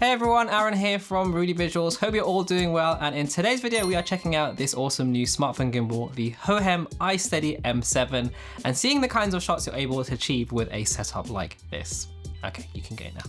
Hey everyone, Aaron here from Rudy Visuals. Hope you're all doing well, and in today's video we are checking out this awesome new smartphone gimbal, the Hohem iSteady M7, and seeing the kinds of shots you're able to achieve with a setup like this. Okay, you can go now.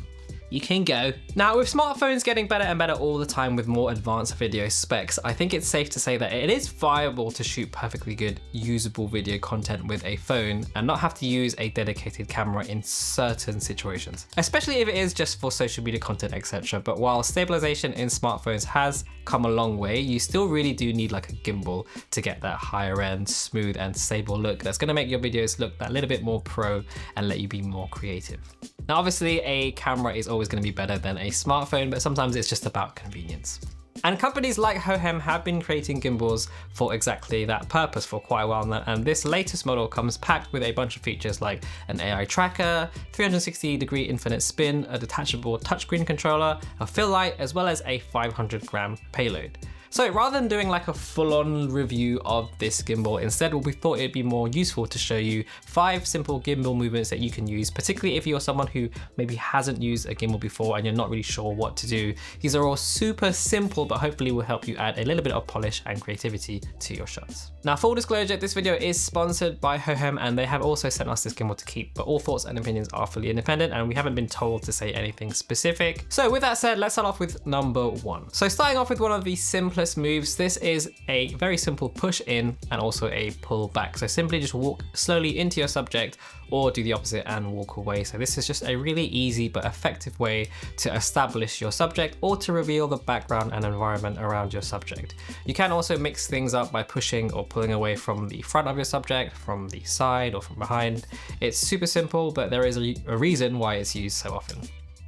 You can go. Now, with smartphones getting better and better all the time with more advanced video specs, I think it's safe to say that it is viable to shoot perfectly good, usable video content with a phone and not have to use a dedicated camera in certain situations, especially if it is just for social media content, etc. But while stabilization in smartphones has come a long way, you still really do need like a gimbal to get that higher end, smooth and stable look that's gonna make your videos look that little bit more pro and let you be more creative. Now, obviously a camera is always going to be better than a smartphone, but sometimes it's just about convenience. And companies like Hohem have been creating gimbals for exactly that purpose for quite a while now, and this latest model comes packed with a bunch of features like an AI tracker, 360-degree infinite spin, a detachable touchscreen controller, a fill light, as well as a 500-gram payload. So rather than doing like a full-on review of this gimbal, instead we thought it'd be more useful to show you 5 simple gimbal movements that you can use, particularly if you're someone who maybe hasn't used a gimbal before and you're not really sure what to do. These are all super simple, but hopefully will help you add a little bit of polish and creativity to your shots. Now, full disclosure, this video is sponsored by Hohem and they have also sent us this gimbal to keep, but all thoughts and opinions are fully independent and we haven't been told to say anything specific. So with that said, let's start off with number 1. So starting off with one of the simplest moves, this is a very simple push in and also a pull back. So simply just walk slowly into your subject or do the opposite and walk away. So this is just a really easy but effective way to establish your subject or to reveal the background and environment around your subject. You can also mix things up by pushing or pulling away from the front of your subject, from the side or from behind. It's super simple, but there is a reason why it's used so often.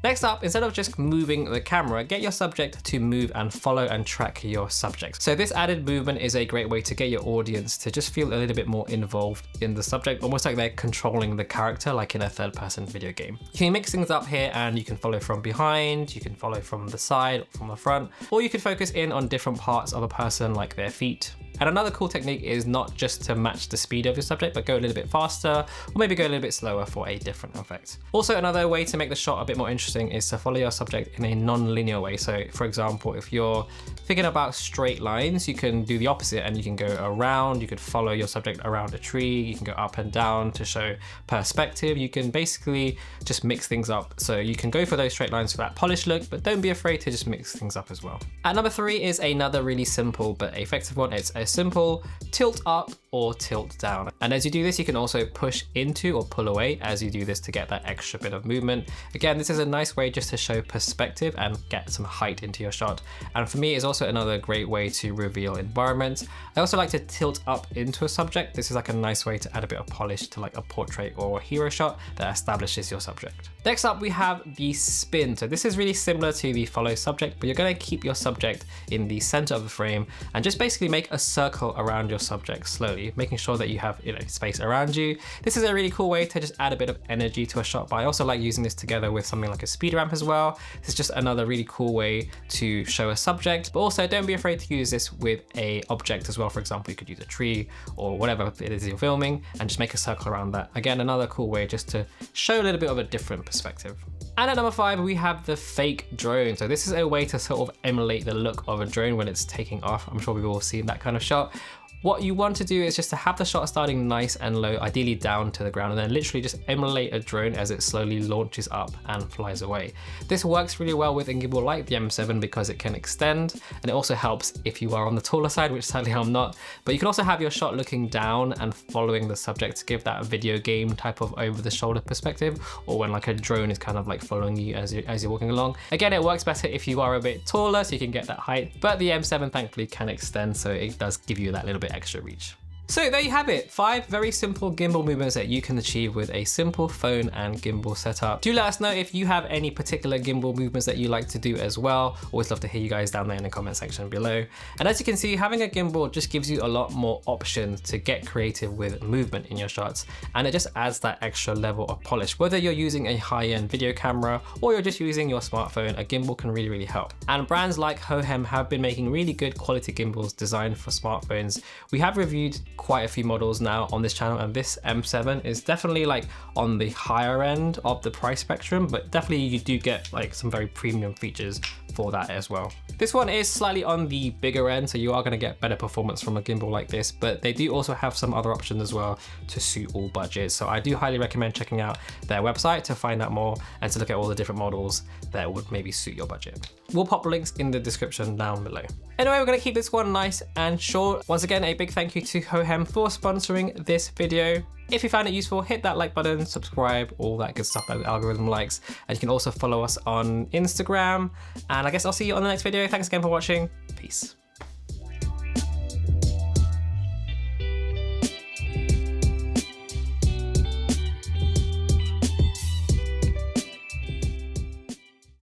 Next up, instead of just moving the camera, get your subject to move and follow and track your subject. So this added movement is a great way to get your audience to just feel a little bit more involved in the subject, almost like they're controlling the character like in a third-person video game. You can mix things up here and you can follow from behind, you can follow from the side, from the front, or you could focus in on different parts of a person like their feet. And another cool technique is not just to match the speed of your subject, but go a little bit faster, or maybe go a little bit slower for a different effect. Also, another way to make the shot a bit more interesting is to follow your subject in a non-linear way. So for example, if you're thinking about straight lines, you can do the opposite and you can go around, you could follow your subject around a tree, you can go up and down to show perspective. You can basically just mix things up. So you can go for those straight lines for that polished look, but don't be afraid to just mix things up as well. At number 3 is another really simple but effective one. It's a simple tilt up or tilt down. And as you do this, you can also push into or pull away as you do this to get that extra bit of movement. Again, this is a nice way just to show perspective and get some height into your shot. And for me, it's also another great way to reveal environment. I also like to tilt up into a subject. This is like a nice way to add a bit of polish to like a portrait or a hero shot that establishes your subject. Next up, we have the spin. So this is really similar to the follow subject, but you're going to keep your subject in the center of the frame and just basically make a circle around your subject slowly, making sure that you have space around you. This is a really cool way to just add a bit of energy to a shot, but I also like using this together with something like a speed ramp as well. This is just another really cool way to show a subject, but also don't be afraid to use this with a object as well. For example, you could use a tree or whatever it is you're filming and just make a circle around that. Again, another cool way just to show a little bit of a different perspective. And at number 5, we have the fake drone. So this is a way to sort of emulate the look of a drone when it's taking off. I'm sure we've all seen that kind of shot. What you want to do is just to have the shot starting nice and low, ideally down to the ground, and then literally just emulate a drone as it slowly launches up and flies away. This works really well with a gimbal like the M7 because it can extend, and it also helps if you are on the taller side, which sadly I'm not. But you can also have your shot looking down and following the subject to give that video game type of over the shoulder perspective, or when like a drone is kind of like following you as you're walking along. Again, it works better if you are a bit taller so you can get that height, but the M7 thankfully can extend, so it does give you that little bit extra reach. So there you have it, 5 very simple gimbal movements that you can achieve with a simple phone and gimbal setup. Do let us know if you have any particular gimbal movements that you like to do as well. Always love to hear you guys down there in the comment section below. And as you can see, having a gimbal just gives you a lot more options to get creative with movement in your shots. And it just adds that extra level of polish. Whether you're using a high-end video camera or you're just using your smartphone, a gimbal can really help. And brands like Hohem have been making really good quality gimbals designed for smartphones. We have reviewed quite a few models now on this channel, and this M7 is definitely like on the higher end of the price spectrum, but definitely you do get like some very premium features for that as well. This one is slightly on the bigger end, so you are going to get better performance from a gimbal like this, but they do also have some other options as well to suit all budgets. So I do highly recommend checking out their website to find out more and to look at all the different models that would maybe suit your budget. We'll pop links in the description down below. Anyway, we're going to keep this one nice and short. Once again, a big thank you to Hohem for sponsoring this video. If you found it useful, hit that like button, subscribe, all that good stuff that the algorithm likes. And you can also follow us on Instagram. And I guess I'll see you on the next video. Thanks again for watching. Peace.